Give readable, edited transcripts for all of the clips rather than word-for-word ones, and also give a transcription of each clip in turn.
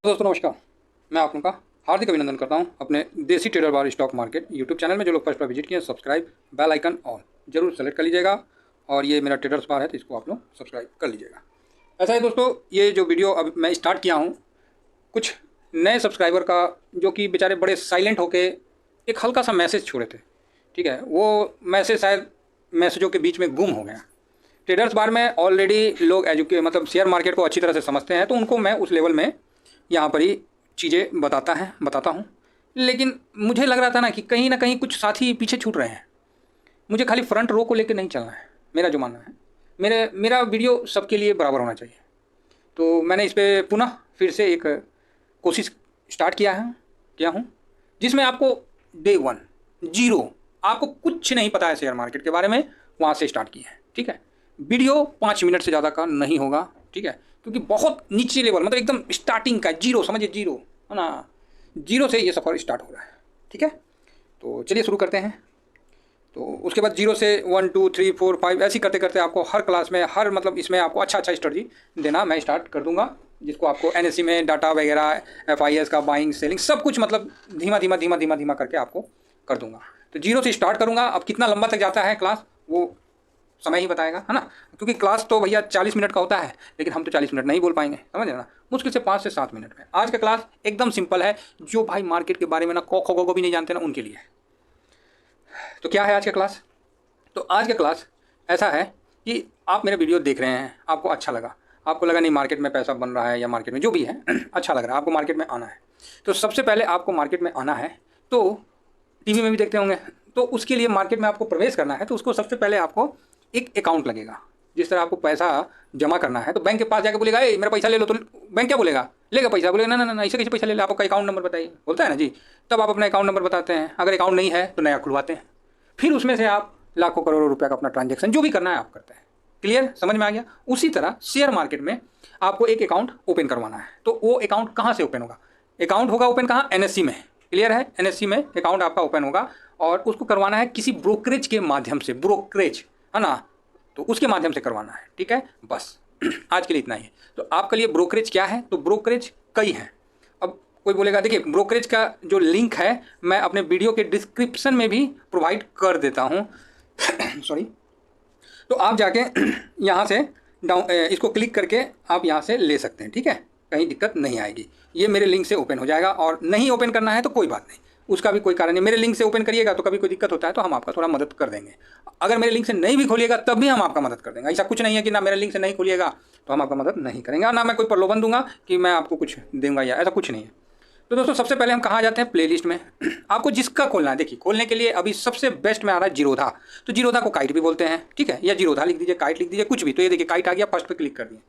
दोस्तों नमस्कार। मैं आप लोगों का हार्दिक अभिनंदन करता हूं अपने देसी ट्रेडर बार स्टॉक मार्केट यूट्यूब चैनल में। जो लोग फर्स्ट बार विजिट किए हैं, सब्सक्राइब बेल आइकन ऑल जरूर सेलेक्ट कर लीजिएगा। और ये मेरा ट्रेडर्स बार है तो इसको आप लोग सब्सक्राइब कर लीजिएगा। ऐसा है दोस्तों, ये जो वीडियो अब मैं स्टार्ट किया हूँ, कुछ नए सब्सक्राइबर का जो कि बेचारे बड़े साइलेंट होके एक हल्का सा मैसेज छोड़े थे, ठीक है, वो मैसेज शायद मैसेजों के बीच में गुम हो गया। ट्रेडर्स बार में ऑलरेडी लोग मतलब शेयर मार्केट को अच्छी तरह से समझते हैं, तो उनको मैं उस लेवल में यहाँ पर ही चीज़ें बताता हूँ। लेकिन मुझे लग रहा था ना कि कहीं ना कहीं कुछ साथी पीछे छूट रहे हैं। मुझे खाली फ्रंट रो को लेकर नहीं चलना है, मेरा जो मानना है। मेरा वीडियो सबके लिए बराबर होना चाहिए। तो मैंने इस पर पुनः फिर से एक कोशिश स्टार्ट किया हूँ जिसमें आपको डे 1 जीरो, आपको कुछ नहीं पता है शेयर मार्केट के बारे में, वहाँ से स्टार्ट किया है। ठीक है, वीडियो 5 मिनट से ज़्यादा का नहीं होगा, ठीक है, क्योंकि बहुत नीचे लेवल मतलब एकदम स्टार्टिंग का जीरो, समझिए जीरो है ना, जीरो से ये सफ़र स्टार्ट हो रहा है। ठीक है, तो चलिए शुरू करते हैं। तो उसके बाद जीरो से 1 2 3 4 5 ऐसे करते करते आपको हर क्लास में मतलब इसमें आपको अच्छा स्ट्रेटजी देना मैं स्टार्ट कर दूंगा, जिसको आपको NSE में डाटा वगैरह, FIS का बाइंग सेलिंग सब कुछ मतलब धीमा करके आपको कर दूंगा। तो जीरो से स्टार्ट करूँगा। अब कितना लंबा तक जाता है क्लास वो समय ही बताएगा, है ना, क्योंकि क्लास तो भैया 40 मिनट का होता है, लेकिन हम तो 40 मिनट नहीं बोल पाएंगे, समझ ना, मुश्किल से 5 से 7 मिनट में। आज का क्लास एकदम सिंपल है, जो भाई मार्केट के बारे में ना खो भी नहीं जानते ना, उनके लिए। तो क्या है आज का क्लास? तो आज का क्लास ऐसा है कि आप मेरे वीडियो देख रहे हैं, आपको अच्छा लगा, आपको लगा नहीं मार्केट में पैसा बन रहा है या मार्केट में जो भी है अच्छा लग रहा है, आपको मार्केट में आना है। तो सबसे पहले आपको मार्केट में आना है, तो टीवी में भी देखते होंगे, तो उसके लिए मार्केट में आपको प्रवेश करना है, तो उसको सबसे पहले आपको एक अकाउंट लगेगा। जिस तरह आपको पैसा जमा करना है तो बैंक के पास जाकर बोलेगा ए मेरा पैसा ले लो, तो बैंक क्या बोलेगा, लेगा पैसा, बोलेगा ना ऐसे कैसे पैसा ले लो, आपका अकाउंट नंबर बताइए, बोलता है ना जी। तब आप अपना अकाउंट नंबर बताते हैं, अगर अकाउंट नहीं है तो नया खुलवाते हैं, फिर उसमें से आप लाखों करोड़ों रुपये का अपना ट्रांजेक्शन जो भी करना है आप करते हैं। क्लियर, समझ में आ गया? उसी तरह शेयर मार्केट में आपको एक अकाउंट ओपन करवाना है, तो वो अकाउंट कहाँ से ओपन होगा? अकाउंट होगा ओपन कहाँ? NSE में। क्लियर है, NSE में अकाउंट आपका ओपन होगा और उसको करवाना है किसी ब्रोकरेज के माध्यम से, ब्रोकरेज है ना, तो उसके माध्यम से करवाना है। ठीक है, बस आज के लिए इतना ही है। तो आपके लिए ब्रोकरेज क्या है? तो ब्रोकरेज कई हैं। अब कोई बोलेगा, देखिए ब्रोकरेज का जो लिंक है मैं अपने वीडियो के डिस्क्रिप्शन में भी प्रोवाइड कर देता हूँ सॉरी। तो आप जाके यहाँ से इसको क्लिक करके आप यहाँ से ले सकते हैं। ठीक है, कहीं दिक्कत नहीं आएगी, ये मेरे लिंक से ओपन हो जाएगा। और नहीं ओपन करना है तो कोई बात नहीं, उसका भी कोई कारण नहीं, मेरे लिंक से ओपन करिएगा तो कभी कोई दिक्कत होता है तो हम आपका थोड़ा मदद कर देंगे। अगर मेरे लिंक से नहीं भी खोलिएगा तब भी हम आपका मदद कर देंगे। ऐसा कुछ नहीं है कि ना मेरे लिंक से नहीं खोलिएगा तो हम आपका मदद नहीं करेंगे, और ना मैं कोई प्रलोभन दूंगा कि मैं आपको कुछ दूंगा, या ऐसा कुछ नहीं है। तो दोस्तों सबसे पहले हम कहाँ जाते हैं? प्लेलिस्ट में। आपको जिसका खोलना है, देखिए खोलने के लिए अभी सबसे बेस्ट में आ रहा है जीरोधा। तो जीरोधा को काइट भी बोलते हैं, ठीक है, या जीरोधा लिख दीजिए, काइट लिख दीजिए, कुछ भी। तो ये देखिए काइट आ गया, फर्स्ट पे क्लिक कर दिए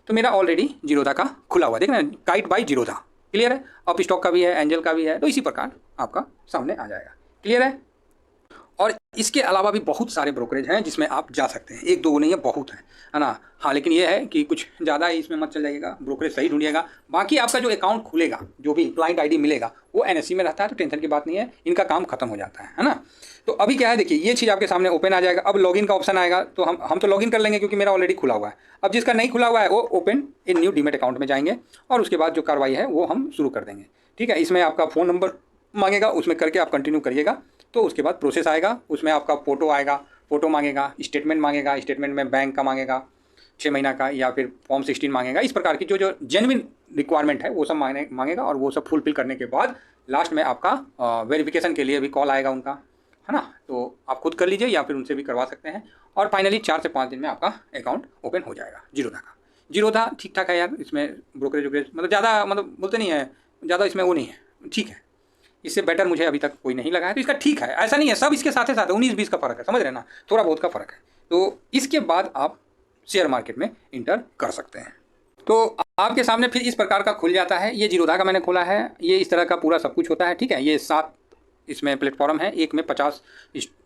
तो मेरा ऑलरेडी जीरोधा का खुला हुआ, देखना काइट बाई जीरोधा। क्लियर है, अप स्टॉक का भी है, एंजल का भी है, तो इसी प्रकार आपका सामने आ जाएगा। क्लियर है, और इसके अलावा भी बहुत सारे ब्रोकरेज हैं जिसमें आप जा सकते हैं, एक दो नहीं है, बहुत है ना। हाँ, लेकिन ये है कि कुछ ज़्यादा ही इसमें मत चल जाइएगा, ब्रोकरेज सही ढूंढिएगा। बाकी आपका जो अकाउंट खुलेगा, जो भी क्लाइंट ID मिलेगा वो NSE में रहता है, तो टेंशन की बात नहीं है, इनका काम खत्म हो जाता है ना। तो अभी क्या है, देखिए ये चीज़ आपके सामने ओपन आ जाएगा। अब लॉगिन का ऑप्शन आएगा, तो हम तो लॉगिन कर लेंगे क्योंकि मेरा ऑलरेडी खुला हुआ है। अब जिसका नहीं खुला हुआ है वो open in new demat account में जाएंगे और उसके बाद जो कार्रवाई है वो हम शुरू कर देंगे। ठीक है, इसमें आपका फ़ोन नंबर मांगेगा, उसमें करके आप कंटिन्यू करिएगा। तो उसके बाद प्रोसेस आएगा, उसमें आपका फ़ोटो आएगा, फ़ोटो मांगेगा, स्टेटमेंट मांगेगा, स्टेटमेंट में बैंक का मांगेगा 6 महीना का, या फिर फॉर्म 16 मांगेगा। इस प्रकार की जो जेन्युइन रिक्वायरमेंट है वो सब मांगेगा, और वो सब फुलफिल करने के बाद लास्ट में आपका वेरिफिकेशन के लिए भी कॉल आएगा उनका, है ना। तो आप खुद कर लीजिए या फिर उनसे भी करवा सकते हैं, और फाइनली 4 से 5 दिन में आपका अकाउंट ओपन हो जाएगा जीरोधा का। जीरोधा ठीक ठाक है यार, इसमें ब्रोकरेज मतलब ज़्यादा मतलब बोलते नहीं है, ज़्यादा इसमें वो नहीं है, ठीक है। इससे बेटर मुझे अभी तक कोई नहीं लगा है, तो इसका ठीक है, ऐसा नहीं है सब इसके साथ 19-20 का फ़र्क है, समझ रहे ना, थोड़ा बहुत का फ़र्क है। तो इसके बाद आप शेयर मार्केट में इंटर कर सकते हैं। तो आपके सामने फिर इस प्रकार का खुल जाता है। ये जीरोधा का मैंने खोला है, ये इस तरह का पूरा सब कुछ होता है। ठीक है, ये 7 इसमें प्लेटफॉर्म है, एक में 50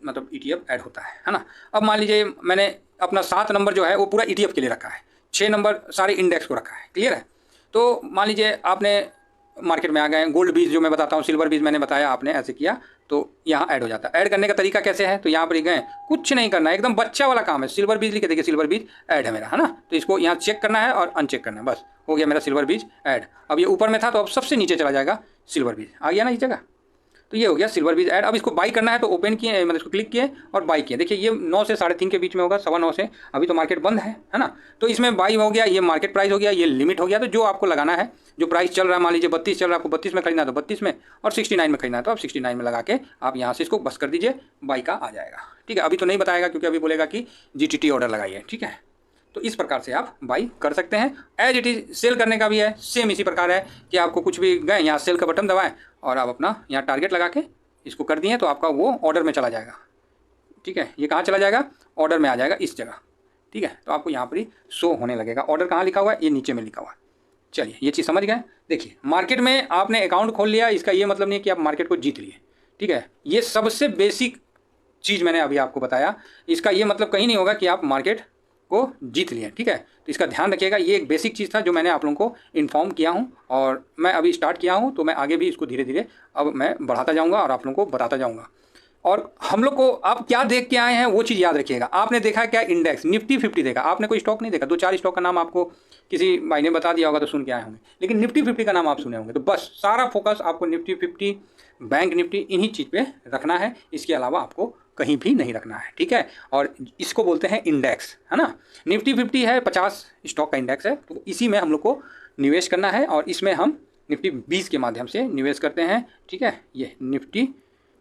मतलब ETF ऐड होता है ना। अब मान लीजिए मैंने अपना 7 नंबर जो है वो पूरा ETF के लिए रखा है, 6 नंबर सारे इंडेक्स को रखा है। क्लियर है, तो मान लीजिए आपने मार्केट में आ गए, गोल्ड बीज जो मैं बताता हूँ, सिल्वर बीज मैंने बताया, आपने ऐसे किया तो यहाँ ऐड हो जाता है। ऐड करने का तरीका कैसे है, तो यहाँ पर गए, कुछ नहीं करना है, एकदम बच्चा वाला काम है। सिल्वर बीज लिखे, देखिए सिल्वर बीज ऐड है मेरा, है ना। तो इसको यहाँ चेक करना है और अनचेक करना है, बस हो गया मेरा सिल्वर बीज ऐड। अब ये ऊपर में था तो अब सबसे नीचे चला जाएगा, सिल्वर बीज आ गया ना इस जगह। तो ये हो गया सिल्वर बीज ऐड। अब इसको बाई करना है तो ओपन किए, मतलब इसको क्लिक किए और बाई किए। देखिए ये 9 से 3:30 के बीच में होगा, 9:15 से, अभी तो मार्केट बंद है ना। तो इसमें बाई हो गया, ये मार्केट प्राइस हो गया, ये लिमिट हो गया। तो जो आपको लगाना है, जो प्राइस चल रहा है, मान लीजिए 32 चल रहा है, आपको 32 में खरीदना है तो 32 में, और 69 में खरीदना है तो आप 69 में लगा के आप यहाँ से इसको बस कर दीजिए, बाई का आ जाएगा। ठीक है, अभी तो नहीं बताएगा क्योंकि अभी बोलेगा कि GTT ऑर्डर लगाइए। ठीक है, तो इस प्रकार से आप बाई कर सकते हैं। एज इट इज सेल करने का भी है, सेम इसी प्रकार है कि आपको कुछ भी गए, यहाँ सेल का बटन दबाएं और आप अपना यहाँ टारगेट लगा के इसको कर दिए तो आपका वो ऑर्डर में चला जाएगा। ठीक है, ये कहाँ चला जाएगा, ऑर्डर में आ जाएगा इस जगह। ठीक है, तो आपको यहाँ पर ही शो होने लगेगा। ऑर्डर कहाँ लिखा हुआ है, ये नीचे में लिखा हुआ है। चलिए ये चीज़ समझ गए। देखिए मार्केट में आपने अकाउंट खोल लिया, इसका ये मतलब नहीं है कि आप मार्केट को जीत लिए। ठीक है, ये सबसे बेसिक चीज़ मैंने अभी आपको बताया। इसका ये मतलब कहीं नहीं होगा कि आप मार्केट को जीत लिए। ठीक है, तो इसका ध्यान रखिएगा। ये एक बेसिक चीज़ था जो मैंने आप लोगों को इन्फॉर्म किया हूँ और मैं अभी स्टार्ट किया हूँ, तो मैं आगे भी इसको धीरे धीरे अब मैं बढ़ाता जाऊँगा और आप लोगों को बताता जाऊँगा। और हम लोग को आप क्या देख के आए हैं वो चीज़ याद रखिएगा। आपने देखा क्या, इंडेक्स निफ्टी 50 देखा, आपने कोई स्टॉक नहीं देखा। 2-4 स्टॉक का नाम आपको किसी भाई ने बता दिया होगा तो सुन के आए होंगे, लेकिन निफ्टी 50 का नाम आप सुने होंगे। तो बस सारा फोकस आपको निफ्टी 50, बैंक निफ्टी, इन्हीं चीज़ पे रखना है, इसके अलावा आपको कहीं भी नहीं रखना है। ठीक है, और इसको बोलते हैं इंडेक्स, है ना। निफ्टी 50 है, 50 स्टॉक का इंडेक्स है, तो इसी में हम लोग को निवेश करना है और इसमें हम निफ्टी 20 के माध्यम से निवेश करते हैं। ठीक है, ये निफ्टी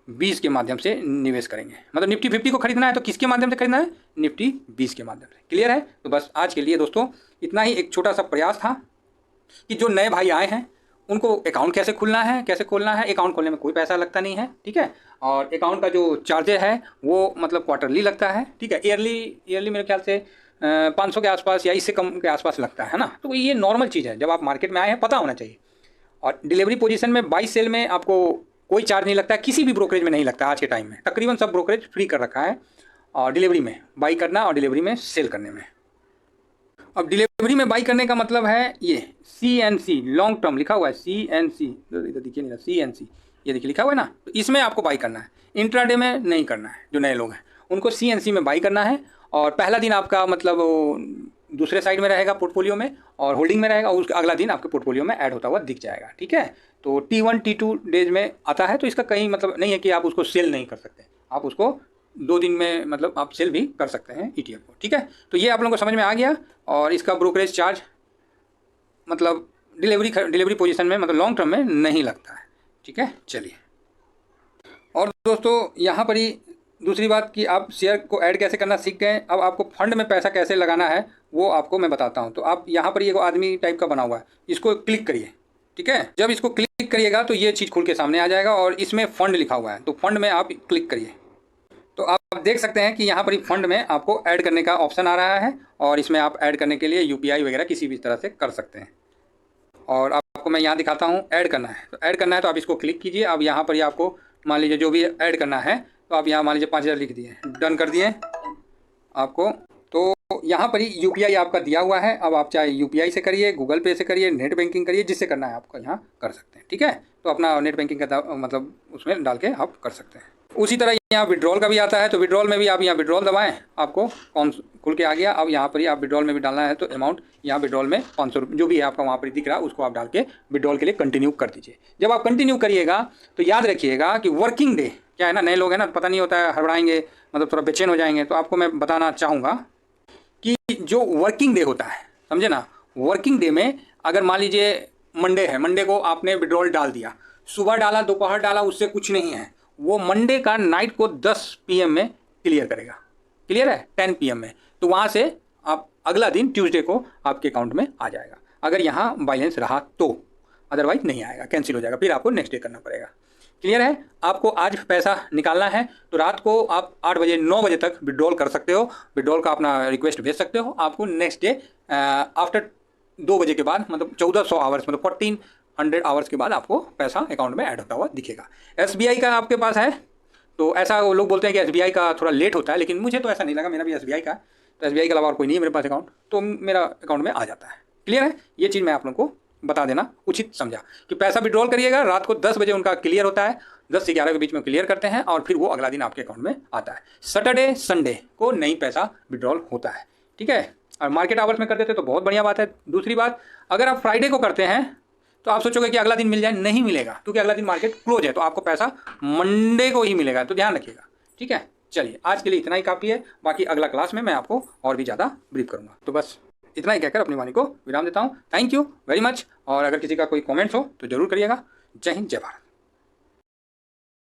20 के माध्यम से निवेश करेंगे। मतलब निफ्टी 50 को खरीदना है तो किसके माध्यम से खरीदना है, निफ्टी 20 के माध्यम से। क्लियर है। तो बस आज के लिए दोस्तों इतना ही, एक छोटा सा प्रयास था कि जो नए भाई आए हैं उनको अकाउंट कैसे खुलना है, कैसे खोलना है। अकाउंट खोलने में कोई पैसा लगता नहीं है। ठीक है, और अकाउंट का जो चार्जेस है वो मतलब क्वार्टरली लगता है। ठीक है, ईयरली मेरे ख्याल से 500 के आसपास या इससे कम के आसपास लगता है ना। तो ये नॉर्मल चीज़ है, जब आप मार्केट में आए हैं पता होना चाहिए। और डिलीवरी पोजीशन में बाई सेल में आपको कोई चार्ज नहीं लगता है, किसी भी ब्रोकरेज में नहीं लगता। आज के टाइम में तकरीबन सब ब्रोकरेज फ्री कर रखा है, और डिलीवरी में बाई करना और डिलीवरी में सेल करने में। अब डिलीवरी में बाई करने का मतलब है ये CNC लॉन्ग टर्म लिखा हुआ है, CNC इधर देखिए नहीं, CNC ये देखिए लिखा हुआ है ना। तो इसमें आपको बाई करना है, इंट्राडे में नहीं करना है। जो नए लोग हैं उनको CNC में बाई करना है, और पहला दिन आपका मतलब दूसरे साइड में रहेगा पोर्टफोलियो में, और होल्डिंग में रहेगा, उसका अगला दिन आपके पोर्टफोलियो में ऐड होता हुआ दिख जाएगा। ठीक है, तो T1 T2 डेज में आता है, तो इसका कहीं मतलब नहीं है कि आप उसको सेल नहीं कर सकते, आप उसको 2 दिन में मतलब आप सेल भी कर सकते हैं ETF को। ठीक है, तो ये आप लोगों को समझ में आ गया। और इसका ब्रोकरेज चार्ज मतलब डिलीवरी पोजीशन में मतलब लॉन्ग टर्म में नहीं लगता है। ठीक है, चलिए। और दोस्तों यहाँ पर ही दूसरी बात कि आप शेयर को ऐड कैसे करना सीख गए। अब आपको फंड में पैसा कैसे लगाना है वो आपको मैं बताता हूँ। तो आप यहाँ पर ये आदमी टाइप का बना हुआ है, इसको क्लिक करिए। ठीक है, जब इसको क्लिक करिएगा तो ये चीज़ खुल के सामने आ जाएगा और इसमें फ़ंड लिखा हुआ है, तो फंड में आप क्लिक करिए। तो आप देख सकते हैं कि यहाँ पर ही फंड में आपको ऐड करने का ऑप्शन आ रहा है, और इसमें आप ऐड करने के लिए UPI वगैरह किसी भी तरह से कर सकते हैं। और आपको मैं यहाँ दिखाता हूँ, ऐड करना है। तो ऐड करना है तो आप इसको क्लिक कीजिए। अब यहाँ पर ही आपको मान लीजिए जो भी ऐड करना है, तो आप यहाँ मान लीजिए 5000 लिख दिए, डन कर दिए आपको। तो यहाँ पर ही UPI आपका दिया हुआ है। अब आप चाहे UPI से करिए, गूगल पे से करिए, नेट बैंकिंग करिए, जिससे करना है आपको यहाँ कर सकते हैं। ठीक है, तो अपना नेट बैंकिंग का मतलब उसमें डाल के आप कर सकते हैं। उसी तरह यहाँ विड्रॉल का भी आता है, तो विड्रॉल में भी आप यहाँ विड्रॉल दबाएं, आपको कौन खुल के आ गया। अब यहाँ पर ही आप विड्रॉल में भी डालना है, तो अमाउंट यहाँ विड्रॉल में 500 जो भी है आपका वहाँ पर दिख रहा है, उसको आप डाल के विड्रॉल के लिए कंटिन्यू कर दीजिए। जब आप कंटिन्यू करिएगा तो याद रखिएगा कि वर्किंग डे क्या है ना, नए लोग हैं ना, पता नहीं होता है, हड़बड़ाएंगे, मतलब थोड़ा बेचैन हो जाएंगे। तो आपको मैं बताना चाहूँगा कि जो वर्किंग डे होता है, समझे ना, वर्किंग डे में अगर मान लीजिए मंडे है, मंडे को आपने विड्रॉल डाल दिया, सुबह डाला दोपहर डाला, उससे कुछ नहीं है, वो मंडे का नाइट को 10 PM में क्लियर करेगा। क्लियर है, 10 PM में। तो वहाँ से आप अगला दिन ट्यूसडे को आपके अकाउंट में आ जाएगा, अगर यहाँ बैलेंस रहा तो। अदरवाइज नहीं आएगा, कैंसिल हो जाएगा, फिर आपको नेक्स्ट डे करना पड़ेगा। क्लियर है। आपको आज पैसा निकालना है तो रात को आप 8 बजे 9 बजे तक विड्रॉल कर सकते हो, विड्रॉल का अपना रिक्वेस्ट भेज सकते हो। आपको नेक्स्ट डे आफ्टर 2 बजे के बाद मतलब 1400 आवर्स मतलब 1400 आवर्स के बाद आपको पैसा अकाउंट में ऐड होता हुआ दिखेगा। SBI का आपके पास है तो ऐसा वो लोग बोलते हैं कि SBI का थोड़ा लेट होता है, लेकिन मुझे तो ऐसा नहीं लगा, मेरा भी SBI का, तो SBI के अलावा और कोई नहीं है मेरे पास अकाउंट, तो मेरा अकाउंट में आ जाता है। क्लियर है, ये चीज़ मैं आप लोगों को बता देना उचित समझा कि पैसा विड्रॉल करिएगा, रात को 10 बजे उनका क्लियर होता है, 10 से 11 के बीच में क्लियर करते हैं और फिर वो अगला दिन आपके अकाउंट में आता है। सैटरडे संडे को नहीं पैसा विड्रॉल होता है, ठीक है। और मार्केट आवर्स में कर देते तो बहुत बढ़िया बात है। दूसरी बात, अगर आप फ्राइडे को करते हैं तो आप सोचोगे कि अगला दिन मिल जाए, नहीं मिलेगा, क्योंकि अगला दिन मार्केट क्लोज है, तो आपको पैसा मंडे को ही मिलेगा, तो ध्यान रखिएगा, ठीक है। चलिए आज के लिए इतना ही काफ़ी है, बाकी अगला क्लास में मैं आपको और भी ज़्यादा ब्रीफ करूँगा। तो बस इतना ही कहकर अपनी वाणी को विराम देता हूँ। Thank you very much. और अगर किसी का कोई कमेंट्स हो तो ज़रूर करिएगा। जय हिंद, जय भारत।